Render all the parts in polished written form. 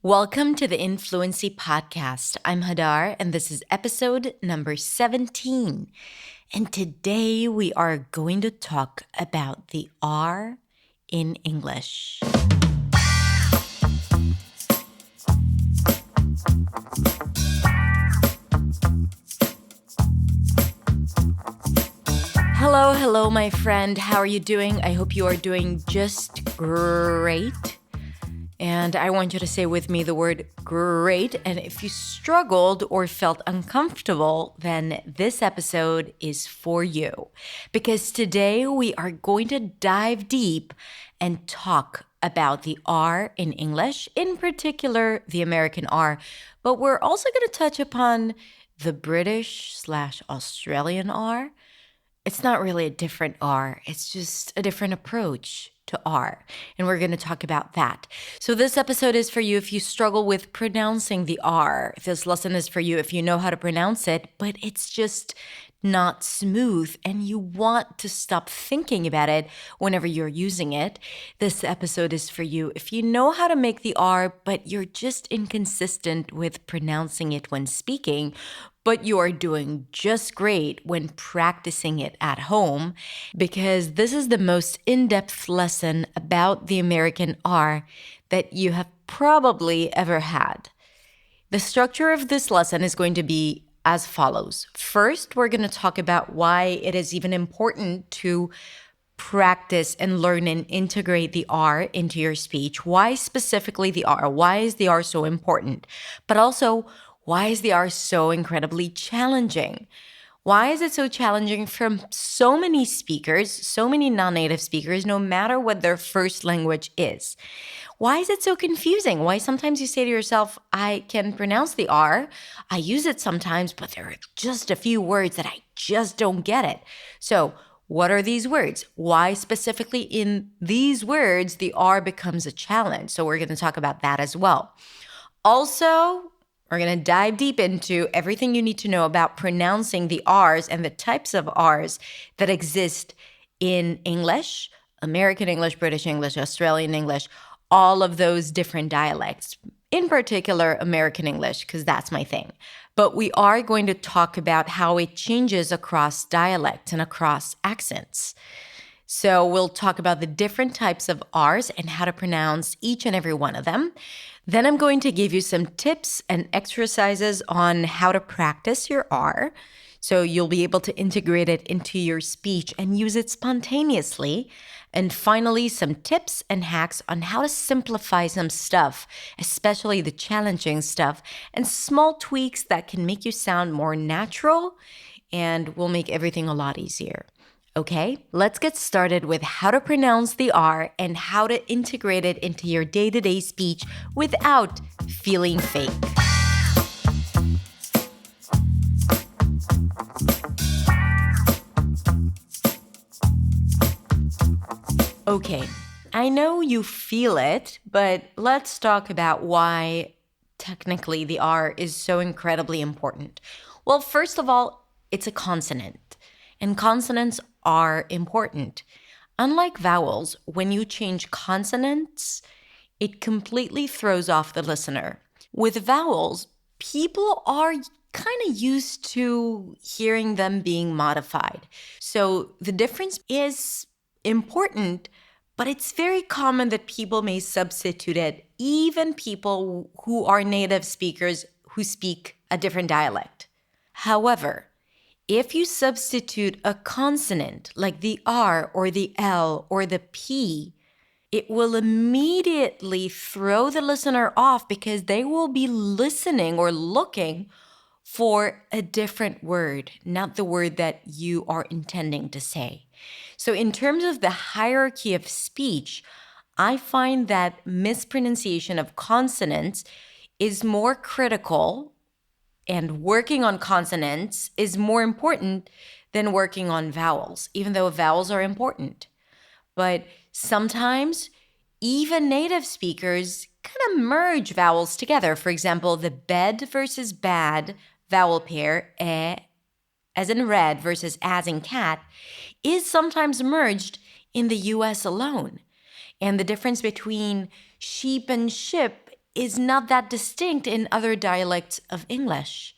Welcome to the Influency Podcast. I'm Hadar, and this is episode number 17. And today we are going to talk about the R in English. Hello, my friend. How are you doing? I hope you are doing just great. And I want you to say with me the word great. And if you struggled or felt uncomfortable, then this episode is for you. Because today we are going to dive deep and talk about the R in English, in particular the American R. But we're also going to touch upon the British/Australian R. It's not really a different R, it's just a different approach to R. And we're going to talk about that. So this episode is for you if you struggle with pronouncing the R. This lesson is for you if you know how to pronounce it, but it's just not smooth and you want to stop thinking about it whenever you're using it. This episode is for you if you know how to make the R, but you're just inconsistent with pronouncing it when speaking, but you are doing just great when practicing it at home, because this is the most in-depth lesson about the American R that you have probably ever had. The structure of this lesson is going to be as follows. First, we're going to talk about why it is even important to practice and learn and integrate the R into your speech. Why specifically the R? Why is the R so important? But also, why is the R so incredibly challenging? Why is it so challenging from so many speakers, so many non-native speakers, no matter what their first language is? Why is it so confusing? Why sometimes you say to yourself, I can pronounce the R, I use it sometimes, but there are just a few words that I just don't get it. So what are these words? Why specifically in these words the R becomes a challenge? So we're going to talk about that as well. Also, we're going to dive deep into everything you need to know about pronouncing the R's and the types of R's that exist in English, American English, British English, Australian English, all of those different dialects, in particular American English, because that's my thing. But we are going to talk about how it changes across dialects and across accents. So we'll talk about the different types of R's and how to pronounce each and every one of them. Then I'm going to give you some tips and exercises on how to practice your R, so you'll be able to integrate it into your speech and use it spontaneously. And finally, some tips and hacks on how to simplify some stuff, especially the challenging stuff, and small tweaks that can make you sound more natural and will make everything a lot easier. Okay, let's get started with how to pronounce the R and how to integrate it into your day-to-day speech without feeling fake. Okay, I know you feel it, but let's talk about why technically the R is so incredibly important. Well, first of all, it's a consonant, and consonants are important. Unlike vowels, when you change consonants, it completely throws off the listener. With vowels, people are kind of used to hearing them being modified. So the difference is important, but it's very common that people may substitute it, even people who are native speakers who speak a different dialect. However, if you substitute a consonant like the R or the L or the P, it will immediately throw the listener off because they will be listening or looking for a different word, not the word that you are intending to say. So in terms of the hierarchy of speech, I find that mispronunciation of consonants is more critical, and working on consonants is more important than working on vowels, even though vowels are important. But sometimes even native speakers kind of merge vowels together. For example, the bed versus bad vowel pair, as in red versus as in cat, is sometimes merged in the US alone. And the difference between sheep and ship is not that distinct in other dialects of English.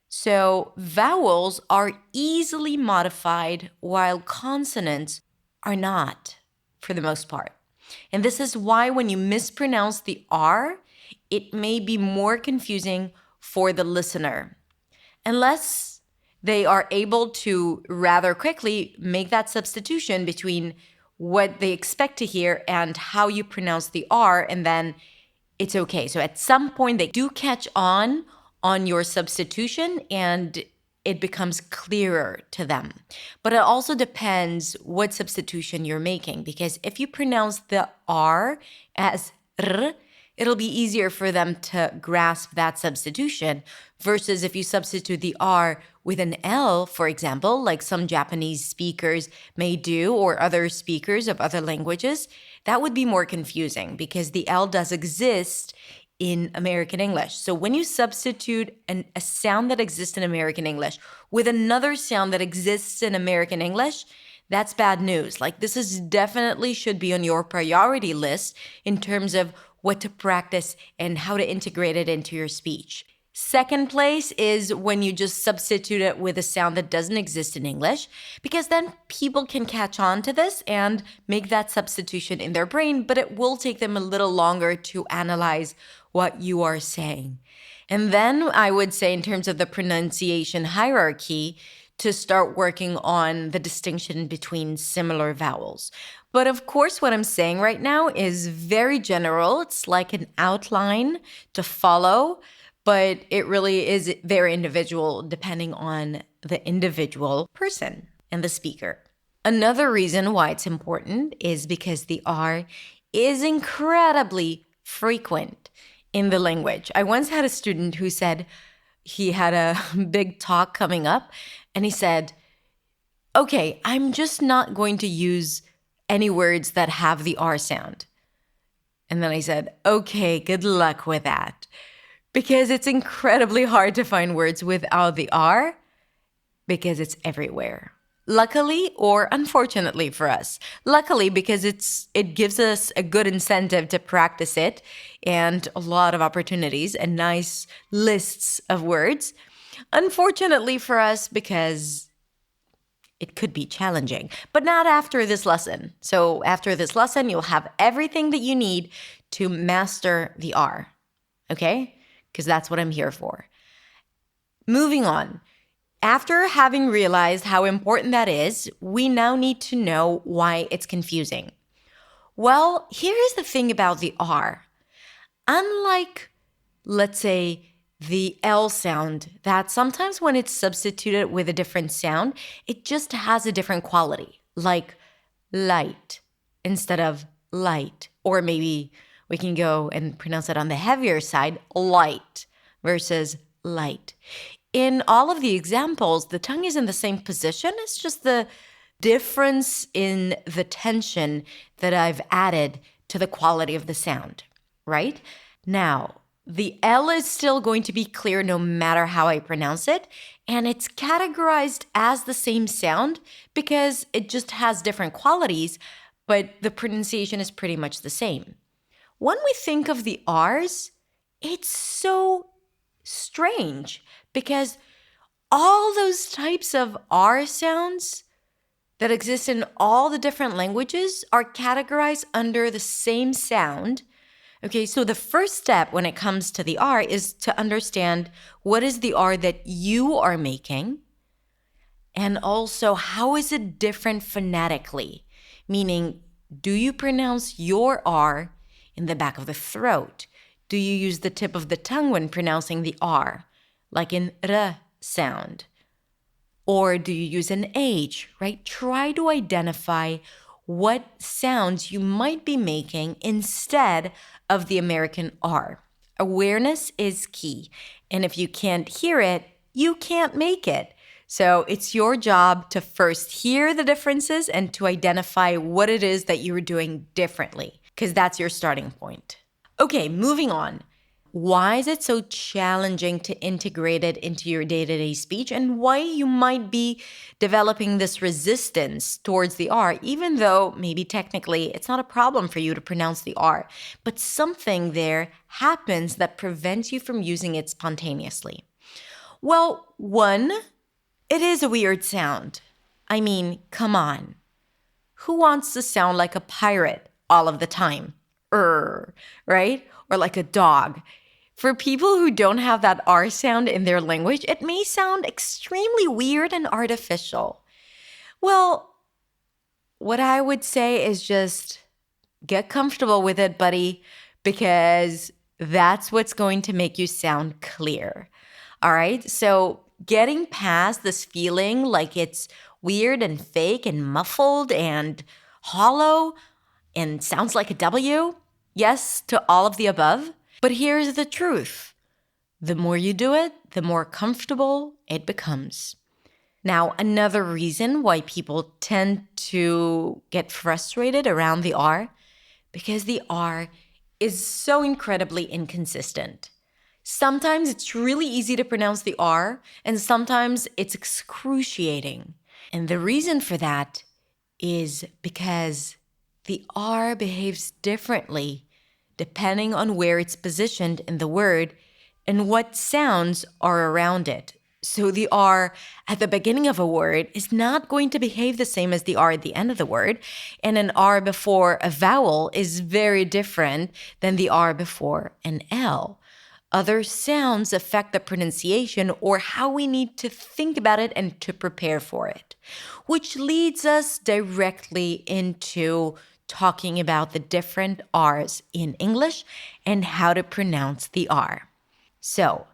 So vowels are easily modified while consonants are not, for the most part. And this is why when you mispronounce the R, it may be more confusing for the listener. Unless they are able to rather quickly make that substitution between what they expect to hear and how you pronounce the R, and then it's okay. So at some point, they do catch on your substitution and it becomes clearer to them. But it also depends what substitution you're making, because if you pronounce the R as R, it'll be easier for them to grasp that substitution versus if you substitute the R with an L, for example, like some Japanese speakers may do or other speakers of other languages, that would be more confusing because the L does exist in American English. So when you substitute a sound that exists in American English with another sound that exists in American English, that's bad news. Like this is definitely should be on your priority list in terms of what to practice and how to integrate it into your speech. Second place is when you just substitute it with a sound that doesn't exist in English, because then people can catch on to this and make that substitution in their brain, but it will take them a little longer to analyze what you are saying. And then I would say in terms of the pronunciation hierarchy, to start working on the distinction between similar vowels. But of course, what I'm saying right now is very general. It's like an outline to follow, but it really is very individual depending on the individual person and the speaker. Another reason why it's important is because the R is incredibly frequent in the language. I once had a student who said he had a big talk coming up, and he said, okay, I'm just not going to use any words that have the R sound. And then I said, okay, good luck with that. Because it's incredibly hard to find words without the R because it's everywhere. Luckily or unfortunately for us. Luckily because it gives us a good incentive to practice it and a lot of opportunities and nice lists of words. Unfortunately for us because it could be challenging, but not after this lesson. So after this lesson, you'll have everything that you need to master the R, okay? Because that's what I'm here for. Moving on. After having realized how important that is, we now need to know why it's confusing. Well, here's the thing about the R. Unlike, let's say, the L sound, that sometimes when it's substituted with a different sound, it just has a different quality, like light instead of light. Or maybe we can go and pronounce it on the heavier side, light versus light. In all of the examples, the tongue is in the same position. It's just the difference in the tension that I've added to the quality of the sound, right? Now, the L is still going to be clear no matter how I pronounce it, and it's categorized as the same sound because it just has different qualities, but the pronunciation is pretty much the same. When we think of the R's, it's so strange because all those types of R sounds that exist in all the different languages are categorized under the same sound. Okay, so the first step when it comes to the R is to understand what is the R that you are making, and also how is it different phonetically? Meaning, do you pronounce your R in the back of the throat? Do you use the tip of the tongue when pronouncing the R, like in R sound? Or do you use an H, right? Try to identify what sounds you might be making instead of the American R. Awareness is key. And if you can't hear it, you can't make it. So it's your job to first hear the differences and to identify what it is that you're doing differently, because that's your starting point. Okay, moving on. why is it so challenging to integrate it into your day-to-day speech, and why you might be developing this resistance towards the R, even though maybe technically it's not a problem for you to pronounce the R, but something there happens that prevents you from using it spontaneously. Well, one, it is a weird sound. I mean, come on. Who wants to sound like a pirate all of the time? Right? Or like a dog. For people who don't have that R sound in their language, it may sound extremely weird and artificial. Well, what I would say is just get comfortable with it, buddy, because that's what's going to make you sound clear. All right? So getting past this feeling like it's weird and fake and muffled and hollow and sounds like a W, yes to all of the above. But here's the truth. The more you do it, the more comfortable it becomes. Now, another reason why people tend to get frustrated around the R, because the R is so incredibly inconsistent. Sometimes it's really easy to pronounce the R, and sometimes it's excruciating. And the reason for that is because the R behaves differently depending on where it's positioned in the word and what sounds are around it. So the R at the beginning of a word is not going to behave the same as the R at the end of the word, and an R before a vowel is very different than the R before an L. Other sounds affect the pronunciation or how we need to think about it and to prepare for it, which leads us directly into talking about the different R's in English and how to pronounce the R. So,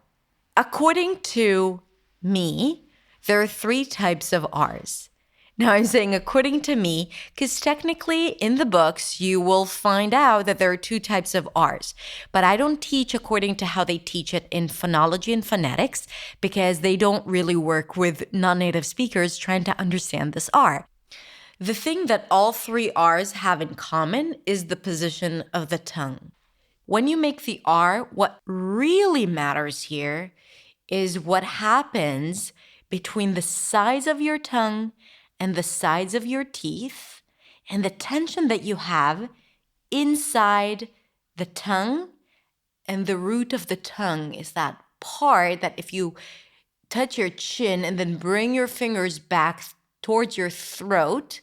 according to me, there are 3 types of R's. Now, I'm saying according to me, because technically in the books, you will find out that there are 2 types of R's. But I don't teach according to how they teach it in phonology and phonetics, because they don't really work with non-native speakers trying to understand this R. The thing that all 3 R's have in common is the position of the tongue. When you make the R, what really matters here is what happens between the sides of your tongue and the sides of your teeth and the tension that you have inside the tongue. And the root of the tongue is that part that if you touch your chin and then bring your fingers back towards your throat,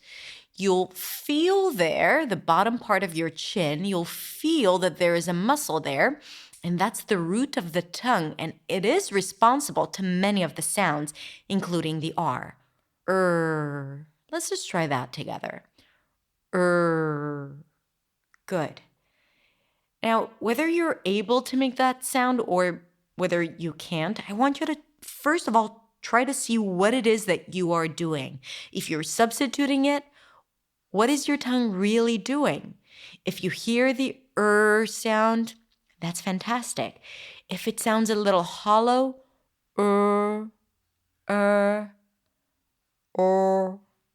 you'll feel there, the bottom part of your chin, you'll feel that there is a muscle there, and that's the root of the tongue, and it is responsible to many of the sounds, including the R. Let's just try that together. Good. Now, whether you're able to make that sound or whether you can't, I want you to, first of all, try to see what it is that you are doing. If you're substituting it, what is your tongue really doing? If you hear the sound, that's fantastic. If it sounds a little hollow,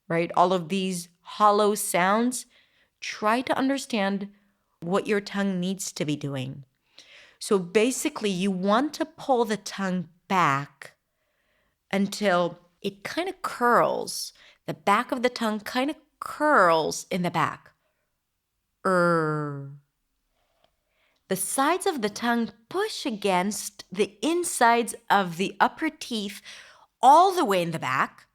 right? All of these hollow sounds, try to understand what your tongue needs to be doing. So basically, you want to pull the tongue back until it kind of curls. The back of the tongue kind of curls in the back. The sides of the tongue push against the insides of the upper teeth all the way in the back.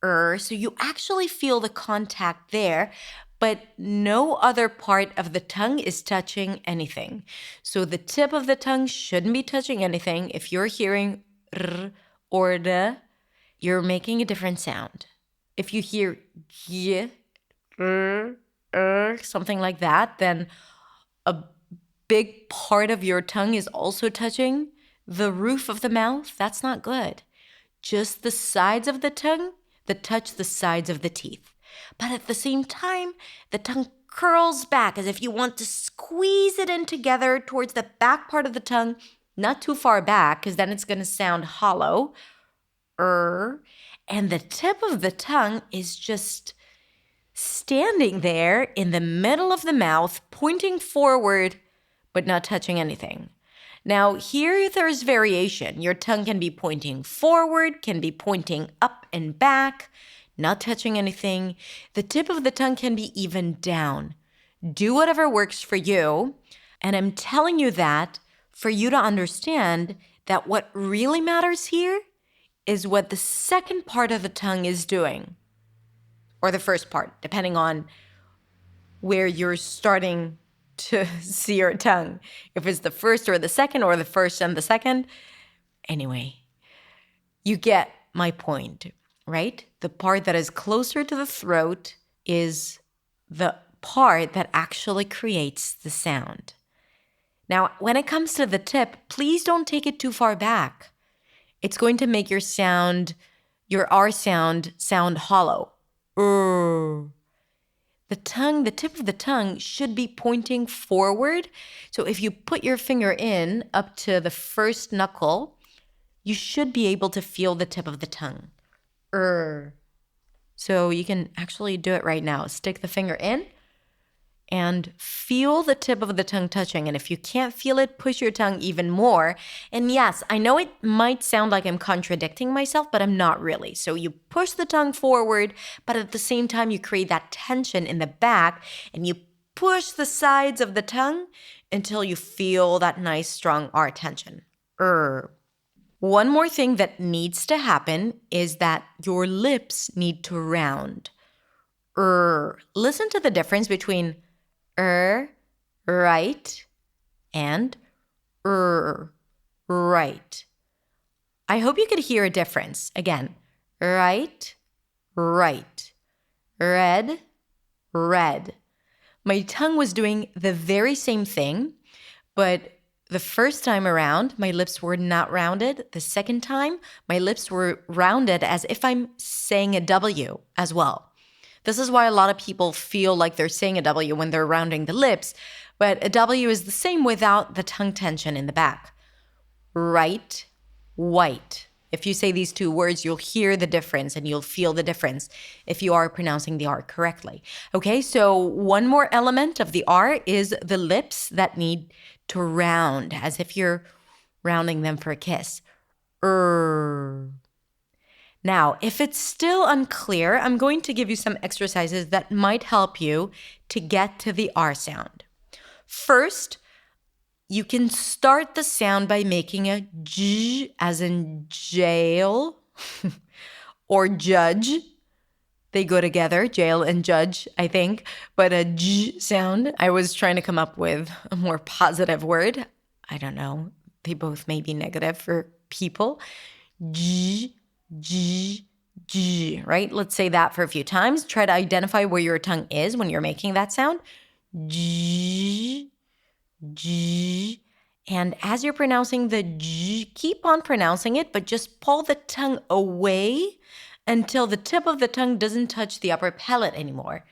So you actually feel the contact there, but no other part of the tongue is touching anything. So the tip of the tongue shouldn't be touching anything. If you're hearing r or d, you're making a different sound. If you hear y, something like that, then a big part of your tongue is also touching the roof of the mouth. That's not good. Just the sides of the tongue that touch the sides of the teeth. But at the same time, the tongue curls back as if you want to squeeze it in together towards the back part of the tongue, not too far back, because then it's going to sound hollow. And the tip of the tongue is just standing there in the middle of the mouth, pointing forward, but not touching anything. Now, here there's variation. Your tongue can be pointing forward, can be pointing up and back, not touching anything. The tip of the tongue can be even down. Do whatever works for you. And I'm telling you that for you to understand that what really matters here is what the second part of the tongue is doing, or the first part, depending on where you're starting to see your tongue. If it's the first or the second, or the first and the second. Anyway, you get my point, right? The part that is closer to the throat is the part that actually creates the sound. Now, when it comes to the tip, please don't take it too far back. It's going to make your R sound hollow. The tip of the tongue should be pointing forward. So if you put your finger in up to the first knuckle, you should be able to feel the tip of the tongue. So you can actually do it right now. Stick the finger in and feel the tip of the tongue touching. And if you can't feel it, push your tongue even more. And yes, I know it might sound like I'm contradicting myself, but I'm not really. So you push the tongue forward, but at the same time, you create that tension in the back, and you push the sides of the tongue until you feel that nice, strong R tension. One more thing that needs to happen is that your lips need to round. Listen to the difference between right, and right. I hope you could hear a difference. Again, right, red. My tongue was doing the very same thing, but the first time around, my lips were not rounded. The second time, my lips were rounded as if I'm saying a W as well. This is why a lot of people feel like they're saying a W when they're rounding the lips, but a W is the same without the tongue tension in the back. Right, white. If you say these two words, you'll hear the difference and you'll feel the difference if you are pronouncing the R correctly. Okay, so one more element of the R is the lips that need to round, as if you're rounding them for a kiss. Now, if it's still unclear, I'm going to give you some exercises that might help you to get to the R sound. First, you can start the sound by making a J as in jail or judge. They go together, jail and judge, I think. But a J sound, I was trying to come up with a more positive word. I don't know. They both may be negative for people. J, right? Let's say that for a few times. Try to identify where your tongue is when you're making that sound. J. And as you're pronouncing the J, keep on pronouncing it, but just pull the tongue away until the tip of the tongue doesn't touch the upper palate anymore.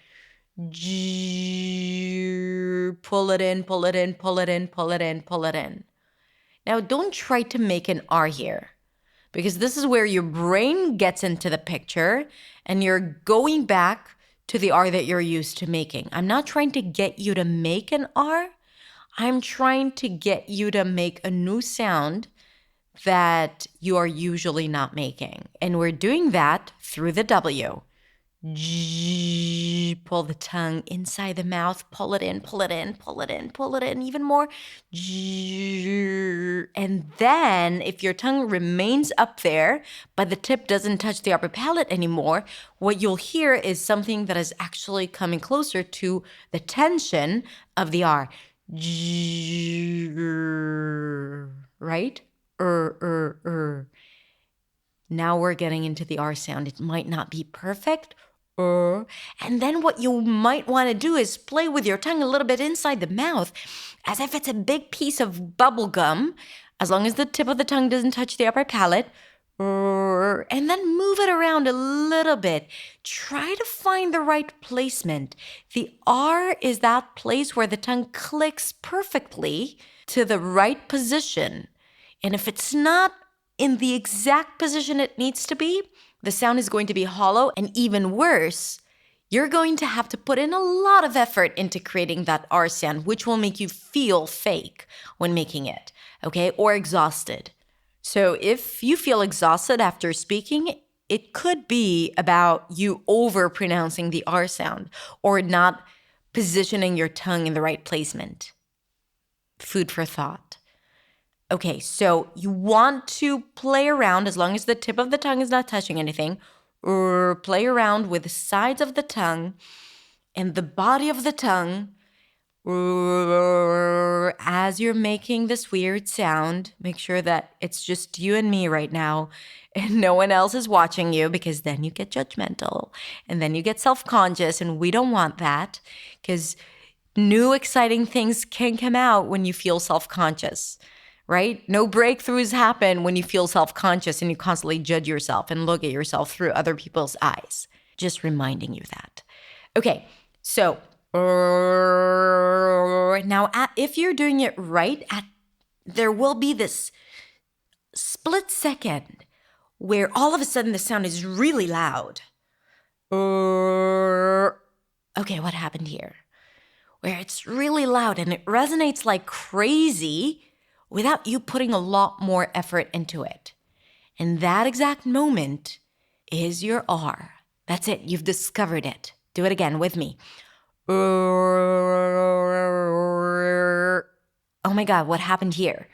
J. Pull it in, pull it in, pull it in, pull it in, pull it in. Now, don't try to make an R here, because this is where your brain gets into the picture and you're going back to the R that you're used to making. I'm not trying to get you to make an R. I'm trying to get you to make a new sound that you are usually not making. And we're doing that through the W. J, pull the tongue inside the mouth, pull it in, pull it in, pull it in, pull it in, even more. J, and then if your tongue remains up there, but the tip doesn't touch the upper palate anymore, what you'll hear is something that is actually coming closer to the tension of the R. J, right? Now we're getting into the R sound. It might not be perfect. And then what you might want to do is play with your tongue a little bit inside the mouth, as if it's a big piece of bubble gum, as long as the tip of the tongue doesn't touch the upper palate. And then move it around a little bit. Try to find the right placement. The R is that place where the tongue clicks perfectly to the right position. And if it's not in the exact position it needs to be, the sound is going to be hollow, and even worse, you're going to have to put in a lot of effort into creating that R sound, which will make you feel fake when making it. okay, or exhausted. So if you feel exhausted after speaking, it could be about you over pronouncing the R sound or not positioning your tongue in the right placement. Food for thought. Okay, so you want to play around as long as the tip of the tongue is not touching anything, or play around with the sides of the tongue and the body of the tongue as you're making this weird sound. Make sure that it's just you and me right now and no one else is watching you, because then you get judgmental and then you get self-conscious, and we don't want that, because new exciting things can come out when you feel self-conscious, right? No breakthroughs happen when you feel self-conscious and you constantly judge yourself and look at yourself through other people's eyes. Just reminding you that. Okay, so now if you're doing it right, there will be this split second where all of a sudden the sound is really loud. Okay, what happened here? Where it's really loud and it resonates like crazy without you putting a lot more effort into it. And that exact moment is your R. That's it. You've discovered it. Do it again with me. Oh my God, what happened here?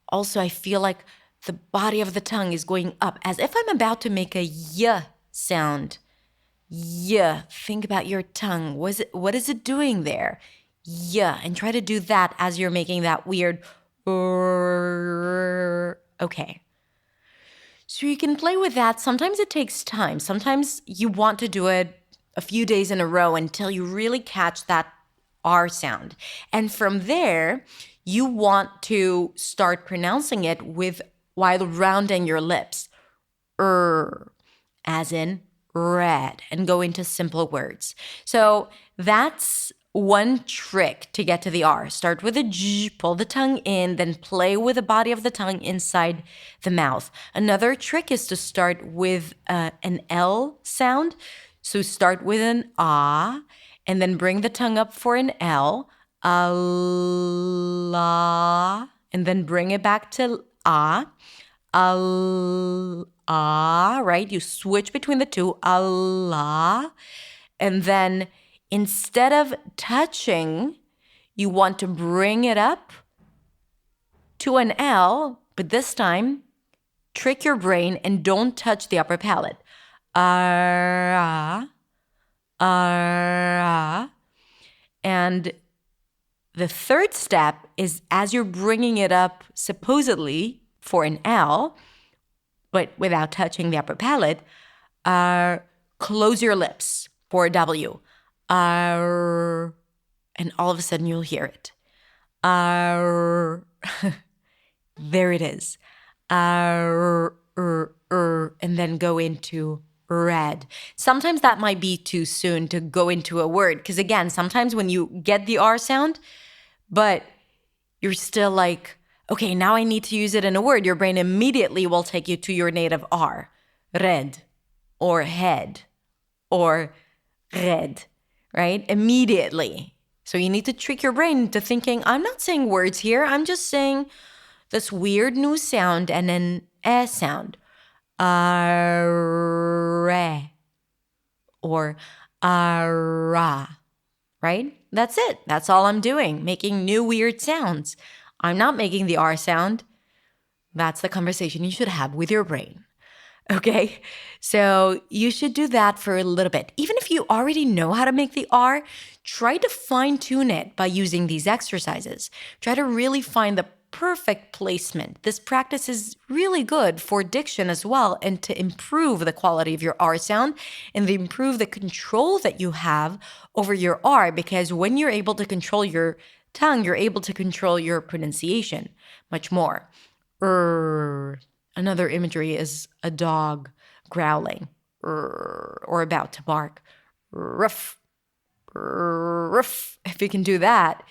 Also, I feel like the body of the tongue is going up as if I'm about to make a y sound. Yeah, think about your tongue. What is it doing there? Yeah, and try to do that as you're making that weird. Okay. So you can play with that. Sometimes it takes time. Sometimes you want to do it a few days in a row until you really catch that R sound. And from there, you want to start pronouncing it while rounding your lips. As in red, and go into simple words. So that's one trick to get to the R. Start with a G, pull the tongue in, then play with the body of the tongue inside the mouth. Another trick is to start with an L sound. So start with an ah, and then bring the tongue up for an L, Allah, and then bring it back to ah, right? You switch between the two, Allah. And then instead of touching, you want to bring it up to an L, but this time, trick your brain and don't touch the upper palate. And the third step is, as you're bringing it up supposedly for an L, but without touching the upper palate, close your lips for a W. And all of a sudden you'll hear it. There it is. And then go into red. Sometimes that might be too soon to go into a word, because again, sometimes when you get the R sound, but you're still like, okay, now I need to use it in a word, your brain immediately will take you to your native R. Red, or head, or red, right? Immediately. So you need to trick your brain into thinking, I'm not saying words here, I'm just saying this weird new sound and an eh sound. Re, or ra, right? That's it. That's all I'm doing, making new weird sounds. I'm not making the R sound. That's the conversation you should have with your brain. Okay? So you should do that for a little bit. Even if you already know how to make the R, try to fine-tune it by using these exercises. Try to really find the perfect placement. This practice is really good for diction as well, and to improve the quality of your R sound and to improve the control that you have over your R, because when you're able to control your tongue, you're able to control your pronunciation much more. Another imagery is a dog growling or about to bark. Ruff, ruff. If you can do that,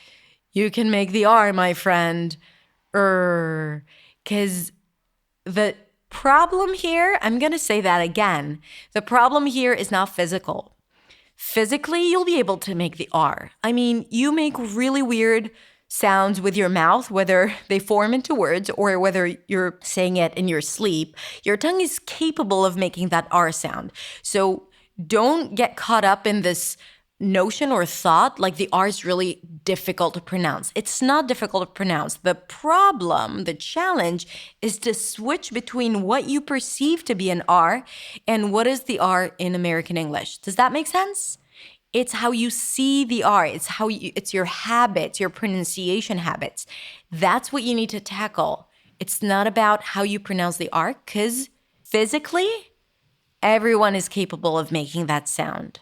you can make the R, my friend. Because the problem here, I'm going to say that again. The problem here is not physical. Physically, you'll be able to make the R. I mean, you make really weird sounds with your mouth, whether they form into words or whether you're saying it in your sleep, your tongue is capable of making that R sound. So don't get caught up in this notion or thought like the R is really difficult to pronounce. It's not difficult to pronounce. The problem, the challenge, is to switch between what you perceive to be an R and what is the R in American English. Does that make sense? It's how you see the R. It's your habits, your pronunciation habits. That's what you need to tackle. It's not about how you pronounce the R, because physically, everyone is capable of making that sound.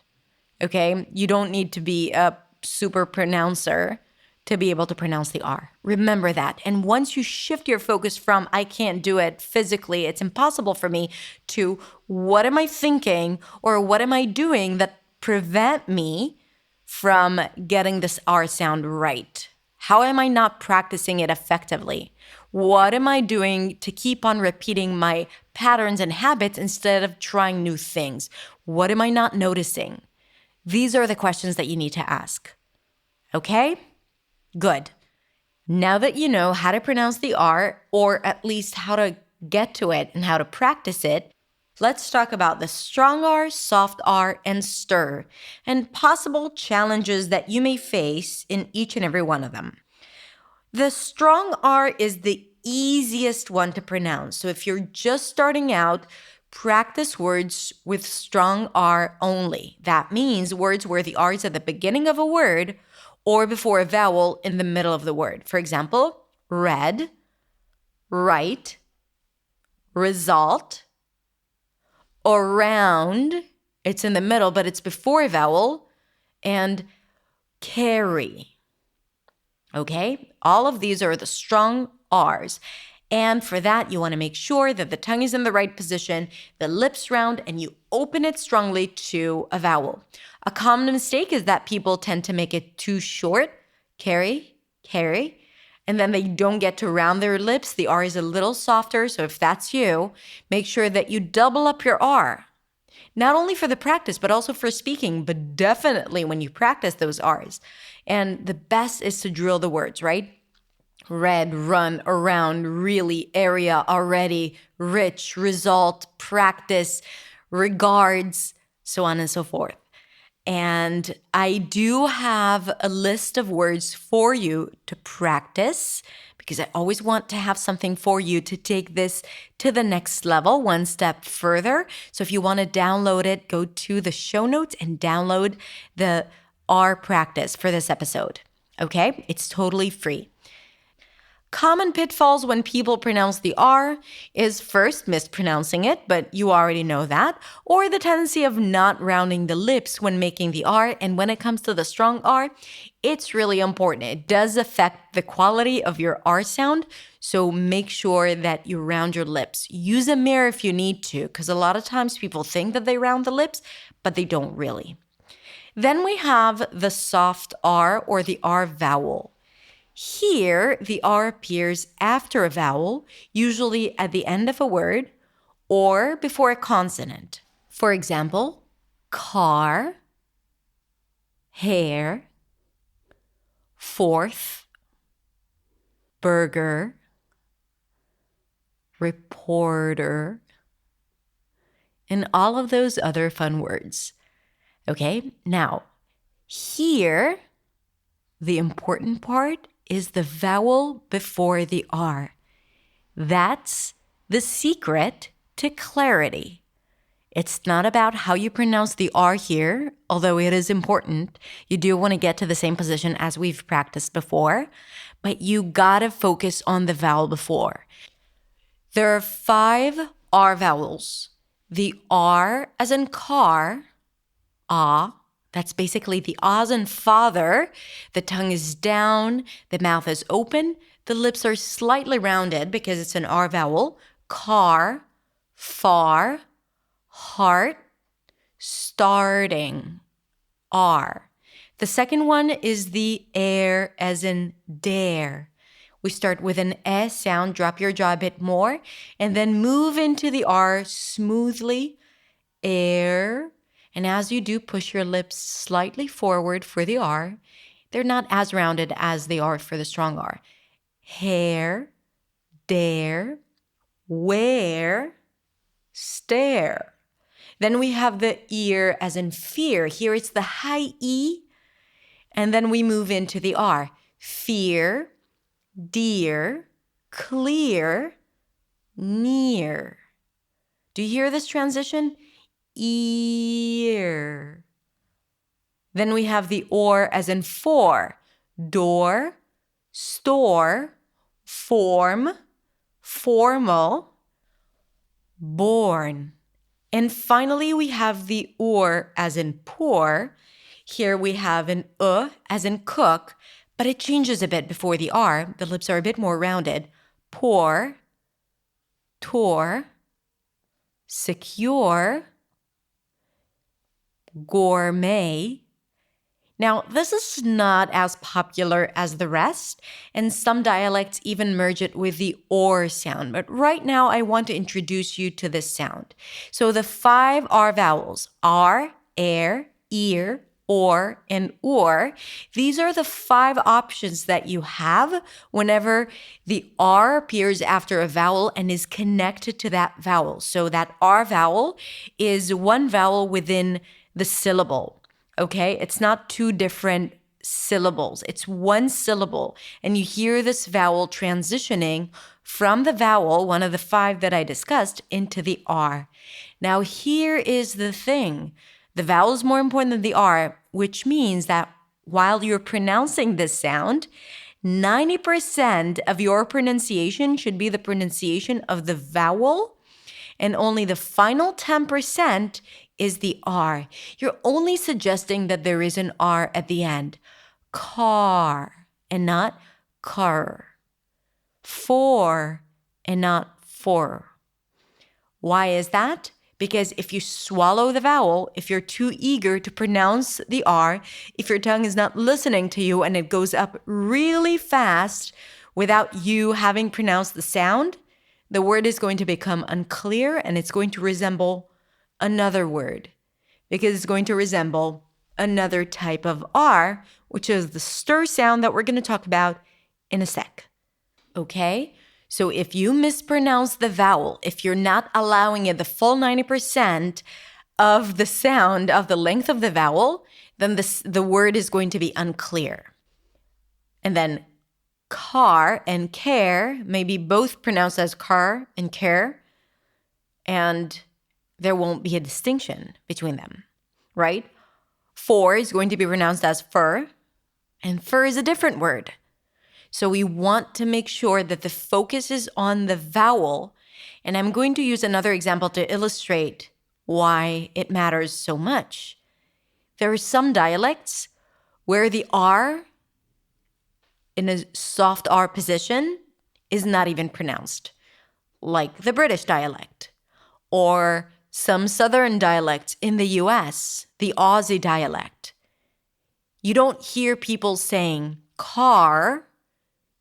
Okay? You don't need to be a super pronouncer to be able to pronounce the R. Remember that. And once you shift your focus from I can't do it physically, it's impossible for me, to what am I thinking or what am I doing that prevent me from getting this R sound right? How am I not practicing it effectively? What am I doing to keep on repeating my patterns and habits instead of trying new things? What am I not noticing? These are the questions that you need to ask. Okay? Good. Now that you know how to pronounce the R, or at least how to get to it and how to practice it, let's talk about the strong R, soft R, and stir, and possible challenges that you may face in each and every one of them. The strong R is the easiest one to pronounce. So if you're just starting out, practice words with strong R only. That means words where the R is at the beginning of a word or before a vowel in the middle of the word. For example, red, right, result, around, it's in the middle, but it's before a vowel, and carry. Okay? All of these are the strong R's. And for that, you want to make sure that the tongue is in the right position, the lips round, and you open it strongly to a vowel. A common mistake is that people tend to make it too short, carry, carry, and then they don't get to round their lips. The R is a little softer, so if that's you, make sure that you double up your R. Not only for the practice, but also for speaking, but definitely when you practice those R's. And the best is to drill the words, right? Red, run, around, really, area, already, rich, result, practice, regards, so on and so forth. And I do have a list of words for you to practice, because I always want to have something for you to take this to the next level, one step further. So if you want to download it, go to the show notes and download the R practice for this episode. Okay? It's totally free. Common pitfalls when people pronounce the R is first mispronouncing it, but you already know that, or the tendency of not rounding the lips when making the R. And when it comes to the strong R, it's really important. It does affect the quality of your R sound, so make sure that you round your lips. Use a mirror if you need to, because a lot of times people think that they round the lips, but they don't really. Then we have the soft R, or the R vowel. Here, the R appears after a vowel, usually at the end of a word or before a consonant. For example, car, hair, fourth, burger, reporter, and all of those other fun words. Okay, now here, the important part is the vowel before the R. That's the secret to clarity. It's not about how you pronounce the R here, although it is important. You do want to get to the same position as we've practiced before, but you gotta focus on the vowel before. There are 5 R vowels. The R as in car, ah. That's basically the ahs in father. The tongue is down, the mouth is open, the lips are slightly rounded because it's an R vowel. Car, far, heart, starting, R. The second one is the air as in dare. We start with an S sound, drop your jaw a bit more, and then move into the R smoothly, air. And as you do, push your lips slightly forward for the R. they're not as rounded as they are for the strong R. Hair, dare, wear, stare. Then we have the ear as in fear. Here it's the high E, and then we move into the R. Fear, dear, clear, near. Do you hear this transition? Ear. Then we have the or as in for. Door, store, form, formal, born. And finally, we have the or as in pour. Here we have an as in cook, but it changes a bit before the R. The lips are a bit more rounded. Pour, tour, secure, gourmet. Now, this is not as popular as the rest, and some dialects even merge it with the or sound. But right now, I want to introduce you to this sound. So the 5 R vowels, R, air, ear, or, and or, these are the 5 options that you have whenever the R appears after a vowel and is connected to that vowel. So that R vowel is one vowel within the syllable. Okay, it's not 2 different syllables. It's one syllable. And you hear this vowel transitioning from the vowel, one of the 5 that I discussed, into the R. Now, here is the thing. The vowel is more important than the R, which means that while you're pronouncing this sound, 90% of your pronunciation should be the pronunciation of the vowel, and only the final 10% is the R. You're only suggesting that there is an R at the end. Car and not car. For and not for. Why is that? Because if you swallow the vowel, if you're too eager to pronounce the R, if your tongue is not listening to you and it goes up really fast without you having pronounced the sound, the word is going to become unclear and it's going to resemble another word because it's going to resemble another type of R, which is the stir sound that we're going to talk about in a sec. Okay? So if you mispronounce the vowel, if you're not allowing it the full 90% of the sound of the length of the vowel, then the word is going to be unclear. And then car and care may be both pronounced as car and care, and there won't be a distinction between them, right? For is going to be pronounced as fur, and fur is a different word. So we want to make sure that the focus is on the vowel. And I'm going to use another example to illustrate why it matters so much. There are some dialects where the R in a soft R position is not even pronounced, like the British dialect, or some Southern dialects in the US, the Aussie dialect. You don't hear people saying car,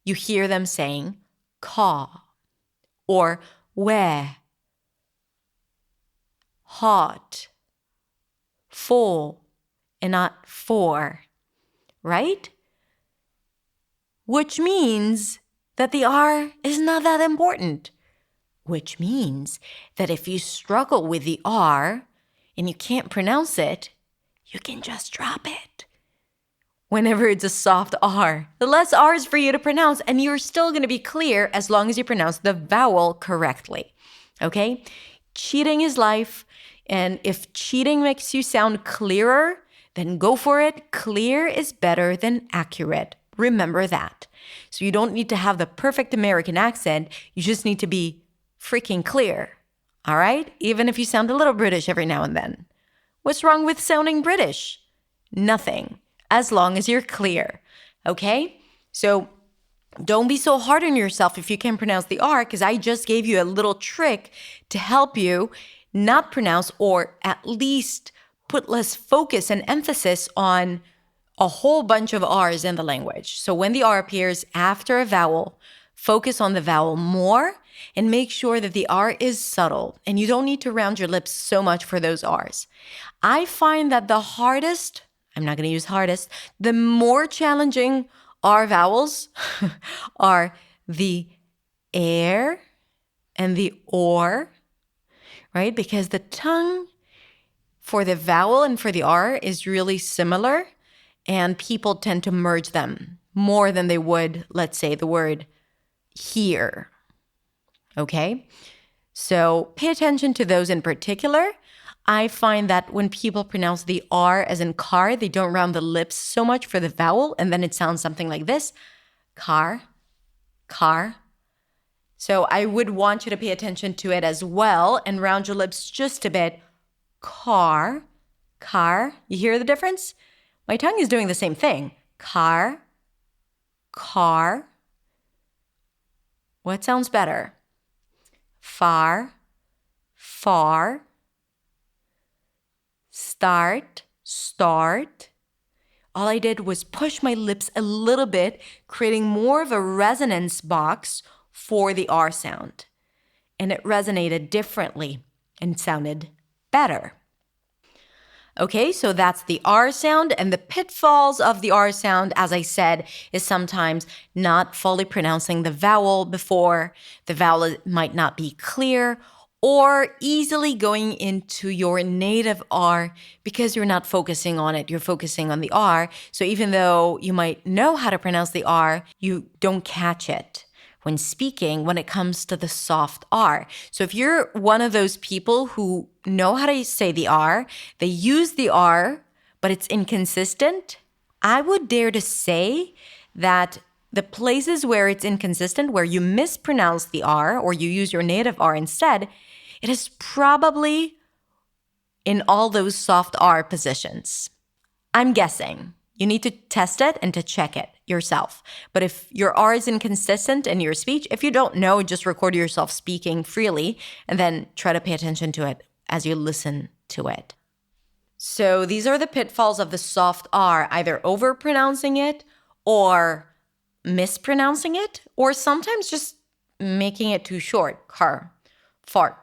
you hear them saying caw, or where, hot, full, and not for, right? Which means that the R is not that important. Which means that if you struggle with the R and you can't pronounce it, you can just drop it. Whenever it's a soft R, the less R's for you to pronounce, and you're still going to be clear as long as you pronounce the vowel correctly. Okay? Cheating is life, and if cheating makes you sound clearer, then go for it. Clear is better than accurate. Remember that. So you don't need to have the perfect American accent. You just need to be freaking clear. All right? Even if you sound a little British every now and then. What's wrong with sounding British? Nothing. As long as you're clear. Okay? So don't be so hard on yourself if you can't pronounce the R, because I just gave you a little trick to help you not pronounce, or at least put less focus and emphasis on a whole bunch of R's in the language. So when the R appears after a vowel, focus on the vowel more and make sure that the R is subtle, and you don't need to round your lips so much for those R's. I find that the hardest I'm not going to use hardest. The more challenging R vowels are the air and the or, right? Because the tongue for the vowel and for the R is really similar, and people tend to merge them more than they would, let's say, the word here. Okay? So pay attention to those in particular. I find that when people pronounce the R as in car, they don't round the lips so much for the vowel, and then it sounds something like this. Car, car. So I would want you to pay attention to it as well and round your lips just a bit. Car, car. You hear the difference? My tongue is doing the same thing. Car, car. What sounds better? Far, far. Start, start. All I did was push my lips a little bit, creating more of a resonance box for the R sound. And it resonated differently and sounded better. Okay, so that's the R sound, and the pitfalls of the R sound, as I said, is sometimes not fully pronouncing the vowel before. The vowel might not be clear, or easily going into your native R because you're not focusing on it. You're focusing on the R. So even though you might know how to pronounce the R, you don't catch it when speaking when it comes to the soft R. So if you're one of those people who know how to say the R, they use the R, but it's inconsistent, I would dare to say that the places where it's inconsistent, where you mispronounce the R or you use your native R instead, it is probably in all those soft R positions. I'm guessing. You need to test it and to check it yourself. But if your R is inconsistent in your speech, if you don't know, just record yourself speaking freely and then try to pay attention to it as you listen to it. So these are the pitfalls of the soft R, either overpronouncing it or mispronouncing it, or sometimes just making it too short. Car, fart.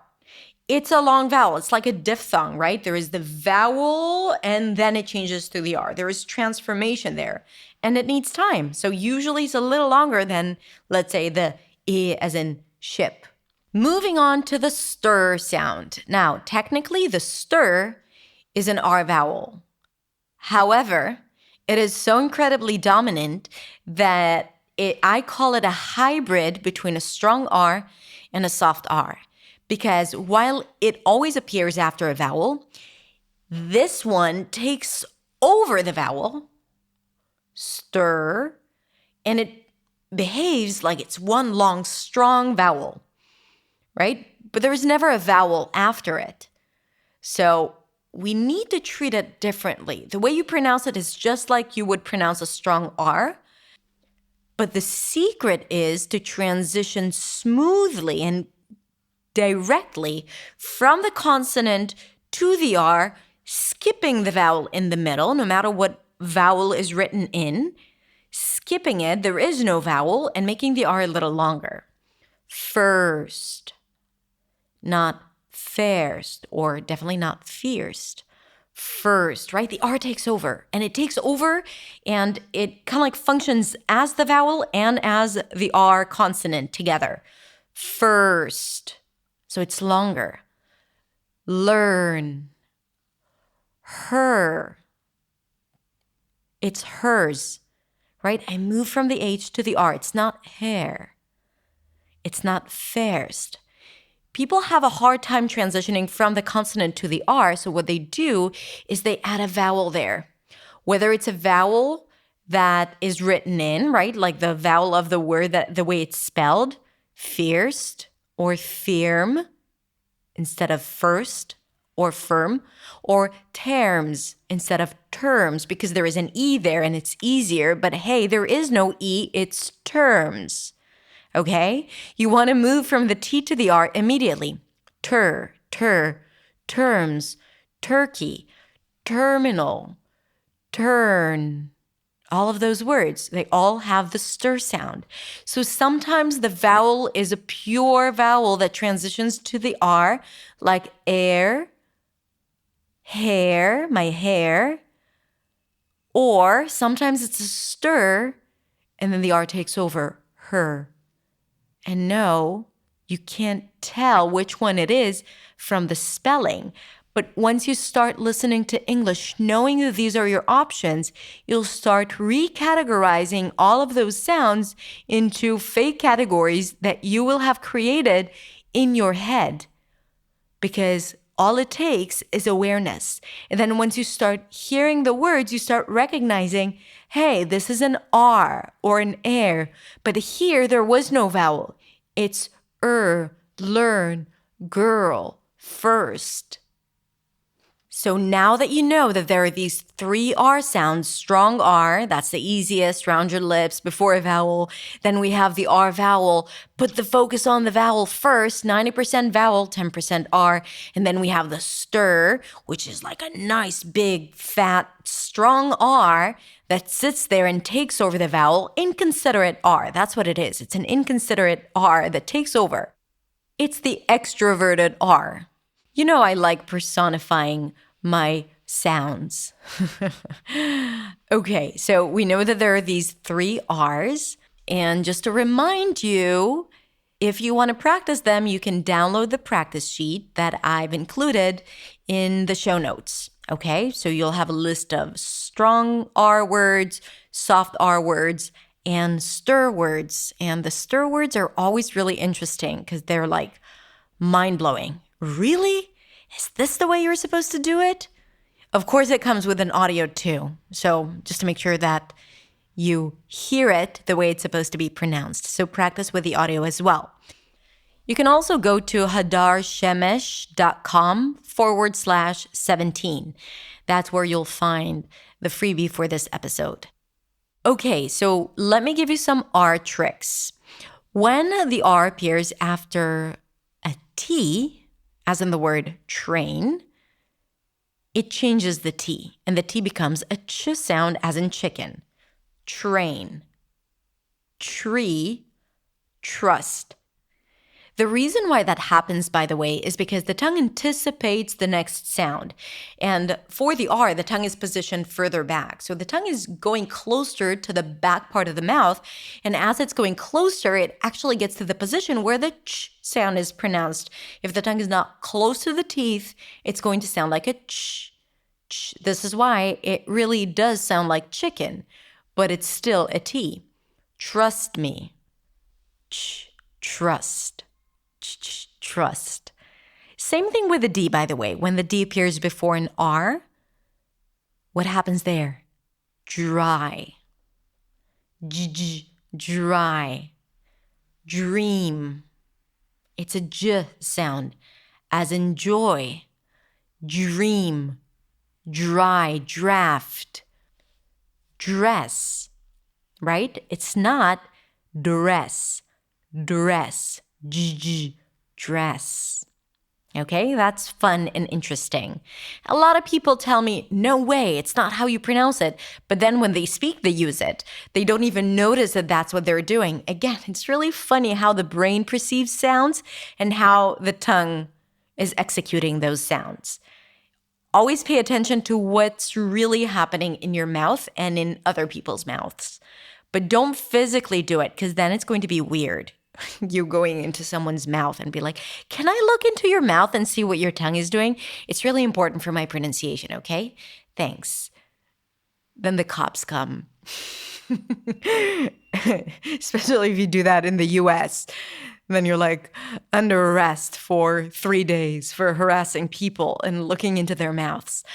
It's a long vowel. It's like a diphthong, right? There is the vowel and then it changes to the R. There is transformation there and it needs time. So usually it's a little longer than, let's say, the I as in ship. Moving on to the stir sound. Now, technically the stir is an R vowel. However, it is so incredibly dominant that I call it a hybrid between a strong R and a soft R. Because while it always appears after a vowel, this one takes over the vowel, stir, and it behaves like it's one long, strong vowel, right? But there is never a vowel after it. So we need to treat it differently. The way you pronounce it is just like you would pronounce a strong R. But the secret is to transition smoothly and directly from the consonant to the R, skipping the vowel in the middle, no matter what vowel is written in, skipping it, there is no vowel, and making the R a little longer. First, not fairst, or definitely not fierced. First, right? The R takes over, and it takes over, and it kind of like functions as the vowel and as the R consonant together. First. So it's longer. Learn. Her. It's hers, right? I move from the H to the R. It's not hair. It's not fairst. People have a hard time transitioning from the consonant to the R, so what they do is they add a vowel there. Whether it's a vowel that is written in, right? Like the vowel of the word, that the way it's spelled, fierced, or firm instead of first, or firm, or terms instead of terms, because there is an E there and it's easier, but hey, there is no E, it's terms, okay? You want to move from the T to the R immediately. Terms, turkey, terminal, turn. All of those words, they all have the stir sound. So sometimes the vowel is a pure vowel that transitions to the R, like air, hair, my hair, Or sometimes it's a stir and then the R takes over, her. And no, you can't tell which one it is from the spelling. But once you start listening to English, knowing that these are your options, you'll start recategorizing all of those sounds into fake categories that you will have created in your head. Because all it takes is awareness. And then once you start hearing the words, you start recognizing, hey, this is an R or an air. But here there was no vowel. It's learn, girl, first. So now that you know that there are these 3 R sounds, strong R, that's the easiest, round your lips before a vowel. Then we have the R vowel, put the focus on the vowel first, 90% vowel, 10% R. And then we have the stir, which is like a nice, big, fat, strong R that sits there and takes over the vowel, inconsiderate R. That's what it is. It's an inconsiderate R that takes over. It's the extroverted R. You know, I like personifying my sounds. Okay, so we know that there are these 3 R's. And just to remind you, if you want to practice them, you can download the practice sheet that I've included in the show notes. Okay, so you'll have a list of strong R words, soft R words, and stir words. And the stir words are always really interesting because they're like mind-blowing. Really? Is this the way you're supposed to do it? Of course, it comes with an audio too. So just to make sure that you hear it the way it's supposed to be pronounced. So practice with the audio as well. You can also go to hadarshemesh.com/17. That's where you'll find the freebie for this episode. Okay, so let me give you some R tricks. When the R appears after a T, as in the word train, it changes the T, and the T becomes a ch sound, as in chicken. Train, tree, trust. The reason why that happens, by the way, is because the tongue anticipates the next sound. And for the R, the tongue is positioned further back. So the tongue is going closer to the back part of the mouth. And as it's going closer, it actually gets to the position where the ch sound is pronounced. If the tongue is not close to the teeth, it's going to sound like a ch. Ch. This is why it really does sound like chicken, but it's still a T. Trust me. Ch, trust. Trust. Same thing with the D, by the way. When the D appears before an R, what happens there? Dry. Dry. Dream. It's a J sound, as in joy. Dream. Dry. Draft. Dress. Right? It's not dress. Dress. Dress. Okay, that's fun and interesting. A lot of people tell me, no way, it's not how you pronounce it. But then when they speak, they use it. They don't even notice that that's what they're doing. Again, it's really funny how the brain perceives sounds and how the tongue is executing those sounds. Always pay attention to what's really happening in your mouth and in other people's mouths. But don't physically do it, because then it's going to be weird. You going into someone's mouth and be like, can I look into your mouth and see what your tongue is doing? It's really important for my pronunciation, okay? Thanks. Then the cops come. Especially if you do that in the US. Then you're like under arrest for 3 days for harassing people and looking into their mouths.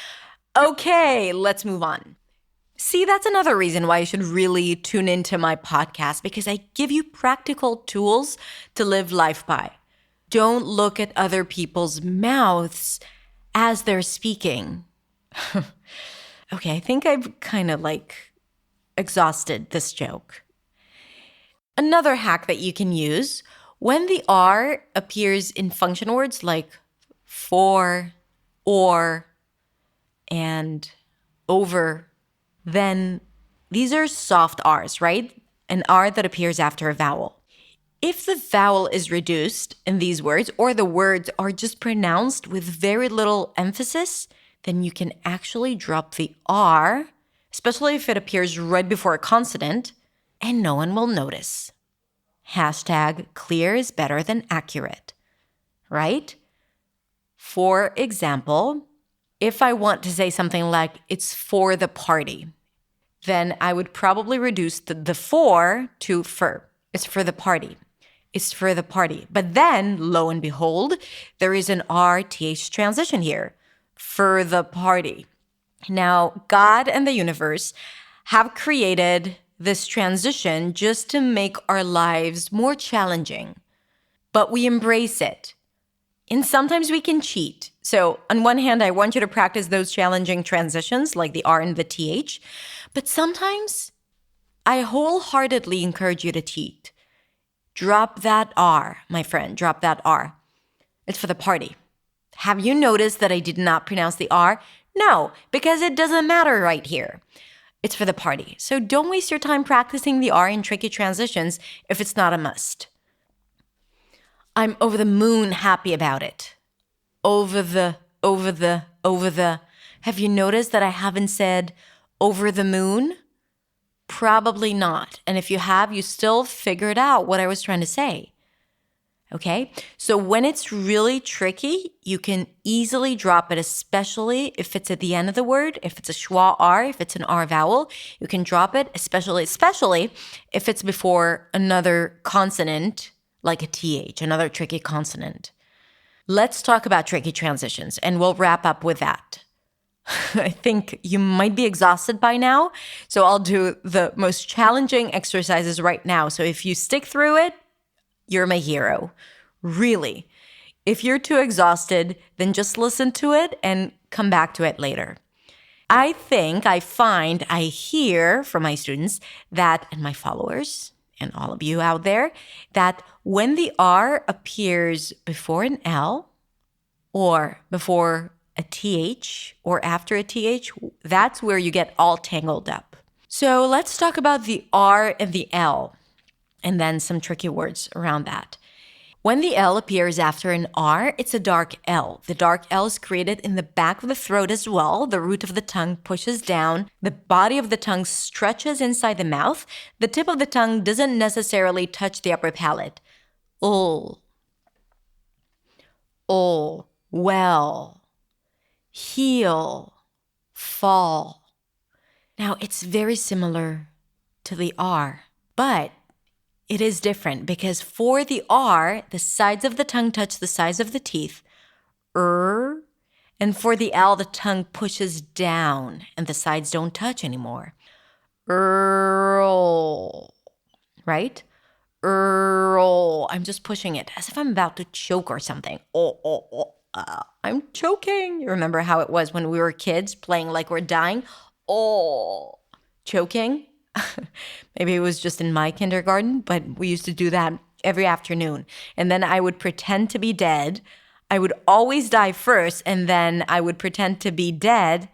Okay, let's move on. See, that's another reason why you should really tune into my podcast, because I give you practical tools to live life by. Don't look at other people's mouths as they're speaking. Okay, I think I've kind of exhausted this joke. Another hack that you can use, when the R appears in function words like for, or, and over, then these are soft R's, right? An R that appears after a vowel. If the vowel is reduced in these words, or the words are just pronounced with very little emphasis, then you can actually drop the R especially if it appears right before a consonant, and no one will notice. Hashtag clear is better than accurate, right? For example, if I want to say something like, it's for the party, then I would probably reduce the for to fur. It's for the party. It's for the party. But then, lo and behold, there is an RTH transition here. For the party. Now, God and the universe have created this transition just to make our lives more challenging. But we embrace it. And sometimes we can cheat. So on one hand, I want you to practice those challenging transitions like the R and the TH. But sometimes I wholeheartedly encourage you to cheat. Drop that R, my friend. Drop that R. It's for the party. Have you noticed that I did not pronounce the R? No, because it doesn't matter right here. It's for the party. So don't waste your time practicing the R in tricky transitions if it's not a must. I'm over the moon happy about it. Over the. Have you noticed that I haven't said over the moon? Probably not. And if you have, you still figured out what I was trying to say. Okay? So when it's really tricky, you can easily drop it, especially if it's at the end of the word, if it's a schwa R, if it's an R vowel, you can drop it, especially if it's before another consonant, like a TH, another tricky consonant. Let's talk about tricky transitions, and we'll wrap up with that. I think you might be exhausted by now, so I'll do the most challenging exercises right now. So if you stick through it, you're my hero. Really. If you're too exhausted, then just listen to it and come back to it later. I hear from my students that, and my followers, and all of you out there, that when the R appears before an L or before a TH or after a TH, that's where you get all tangled up. So let's talk about the R and the L, and then some tricky words around that. When the L appears after an R, it's a dark L. The dark L is created in the back of the throat as well. The root of the tongue pushes down. The body of the tongue stretches inside the mouth. The tip of the tongue doesn't necessarily touch the upper palate. Well, heel, fall. Now, it's very similar to the R, but it is different because for the R, the sides of the tongue touch the sides of the teeth. And for the L, the tongue pushes down and the sides don't touch anymore. Right? I'm just pushing it as if I'm about to choke or something. I'm choking. You remember how it was when we were kids playing like we're dying? Choking. Maybe it was just in my kindergarten, but we used to do that every afternoon. And then I would pretend to be dead. I would always die first, and then I would pretend to be dead.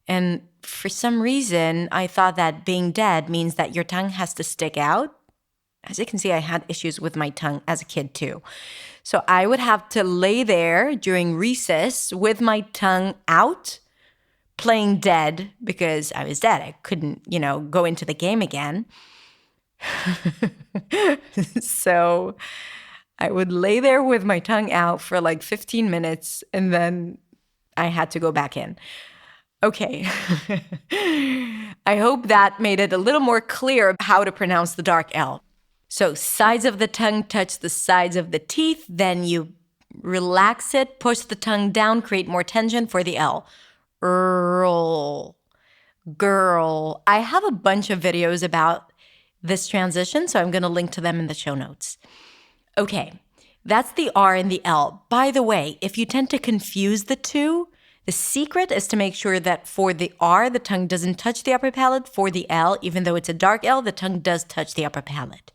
And for some reason, I thought that being dead means that your tongue has to stick out. As you can see, I had issues with my tongue as a kid too. So I would have to lay there during recess with my tongue out, playing dead because I was dead. I couldn't, go into the game again. So I would lay there with my tongue out for like 15 minutes and then I had to go back in. Okay. I hope that made it a little more clear how to pronounce the dark L. So sides of the tongue touch the sides of the teeth, then you relax it, push the tongue down, create more tension for the L. Girl. I have a bunch of videos about this transition, so I'm going to link to them in the show notes. Okay, that's the R and the L. By the way, if you tend to confuse the two, the secret is to make sure that for the R, the tongue doesn't touch the upper palate. For the L, even though it's a dark L, the tongue does touch the upper palate.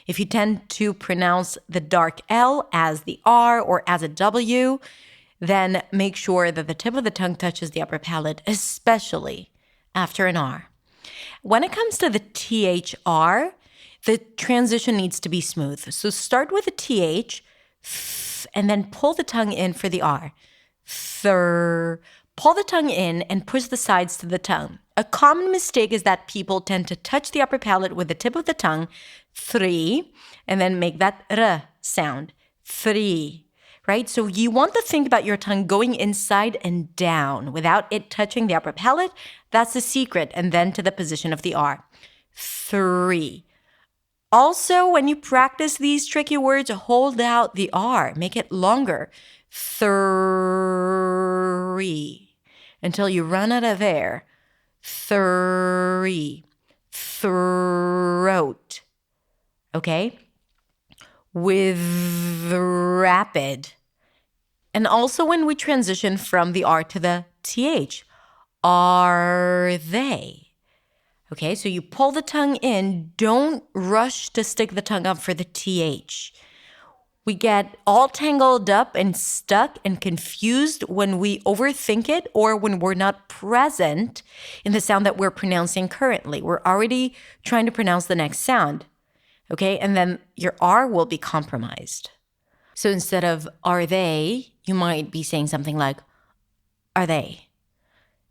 If you tend to pronounce the dark L as the R or as a W, then make sure that the tip of the tongue touches the upper palate, especially after an R. When it comes to the THR, the transition needs to be smooth. So start with a TH, and then pull the tongue in for the R. Pull the tongue in and push the sides to the tongue. A common mistake is that people tend to touch the upper palate with the tip of the tongue, 3, and then make that r sound, 3, right? So you want to think about your tongue going inside and down without it touching the upper palate. That's the secret. And then to the position of the R, 3. Also, when you practice these tricky words, hold out the R, make it longer, 3, until you run out of air. 3. Throat. Okay? With rapid. And also when we transition from the R to the TH. Are they? Okay, so you pull the tongue in. Don't rush to stick the tongue up for the TH. We get all tangled up and stuck and confused when we overthink it or when we're not present in the sound that we're pronouncing currently. We're already trying to pronounce the next sound, okay? And then your R will be compromised. So instead of are they, you might be saying something like, are they?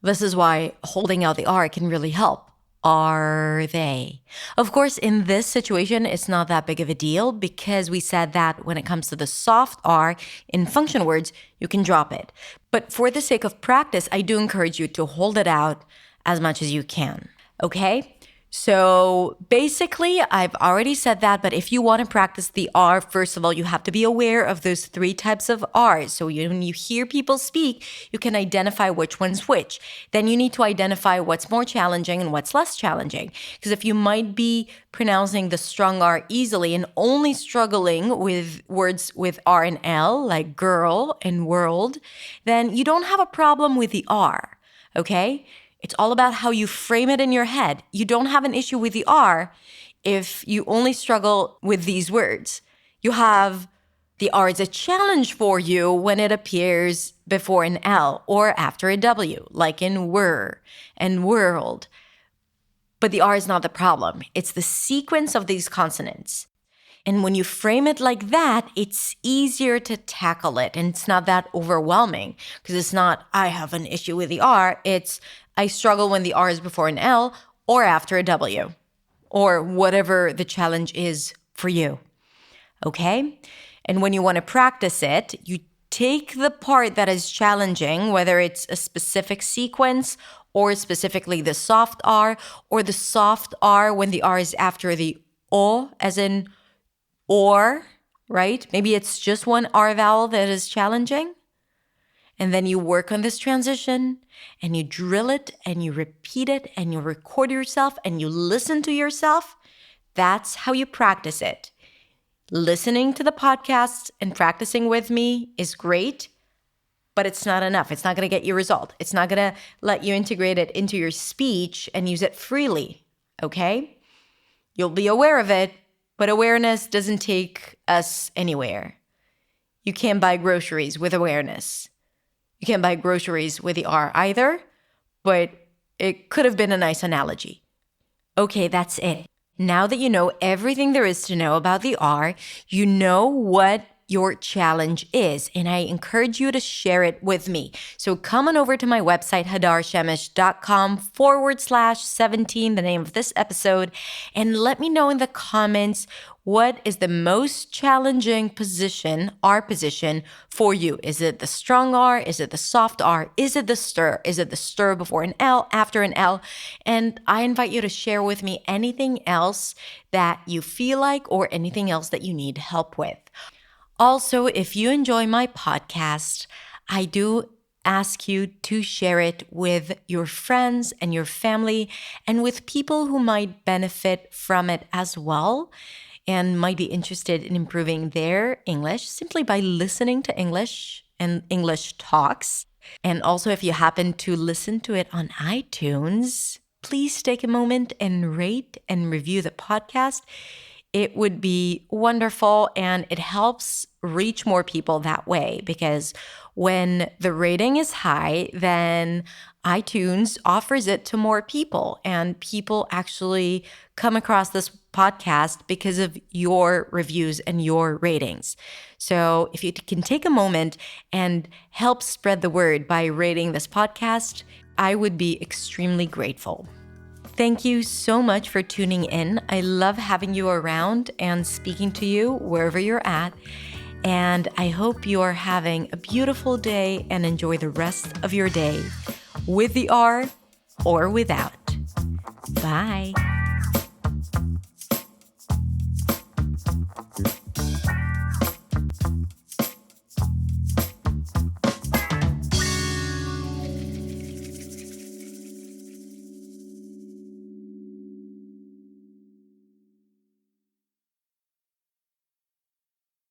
This is why holding out the R can really help. Are they? Of course, in this situation, it's not that big of a deal because we said that when it comes to the soft R in function words, you can drop it. But for the sake of practice, I do encourage you to hold it out as much as you can. Okay? So basically, I've already said that, but if you want to practice the R, first of all, you have to be aware of those 3 types of R's. So when you hear people speak, you can identify which one's which. Then you need to identify what's more challenging and what's less challenging. Because if you might be pronouncing the strong R easily and only struggling with words with R and L, like girl and world, then you don't have a problem with the R, okay? It's all about how you frame it in your head. You don't have an issue with the R if you only struggle with these words. You have the R as a challenge for you when it appears before an L or after a W, like in were and world. But the R is not the problem. It's the sequence of these consonants. And when you frame it like that, it's easier to tackle it. And it's not that overwhelming because it's not, I have an issue with the R. It's, I struggle when the R is before an L or after a W or whatever the challenge is for you. Okay? And when you want to practice it, you take the part that is challenging, whether it's a specific sequence or specifically the soft R or the soft R when the R is after the O, as in or, right? Maybe it's just one R vowel that is challenging. And then you work on this transition and you drill it and you repeat it and you record yourself and you listen to yourself. That's how you practice it. Listening to the podcast and practicing with me is great, but it's not enough. It's not going to get you a result. It's not going to let you integrate it into your speech and use it freely, okay? You'll be aware of it, but awareness doesn't take us anywhere. You can't buy groceries with awareness. You can't buy groceries with the R either, but it could have been a nice analogy. Okay, that's it. Now that you know everything there is to know about the R, you know what your challenge is, and I encourage you to share it with me. So come on over to my website, hadarshemish.com/17, the name of this episode, and let me know in the comments what is the most challenging position, R position, for you. Is it the strong R? Is it the soft R? Is it the stir? Is it the stir before an L, after an L? And I invite you to share with me anything else that you feel like or anything else that you need help with. Also, if you enjoy my podcast, I do ask you to share it with your friends and your family and with people who might benefit from it as well and might be interested in improving their English simply by listening to English and English talks. And also, if you happen to listen to it on iTunes, please take a moment and rate and review the podcast. It would be wonderful, and it helps reach more people that way, because when the rating is high, then iTunes offers it to more people, and people actually come across this podcast because of your reviews and your ratings. So if you can take a moment and help spread the word by rating this podcast, I would be extremely grateful. Thank you so much for tuning in. I love having you around and speaking to you wherever you're at. And I hope you're having a beautiful day and enjoy the rest of your day with the R or without. Bye.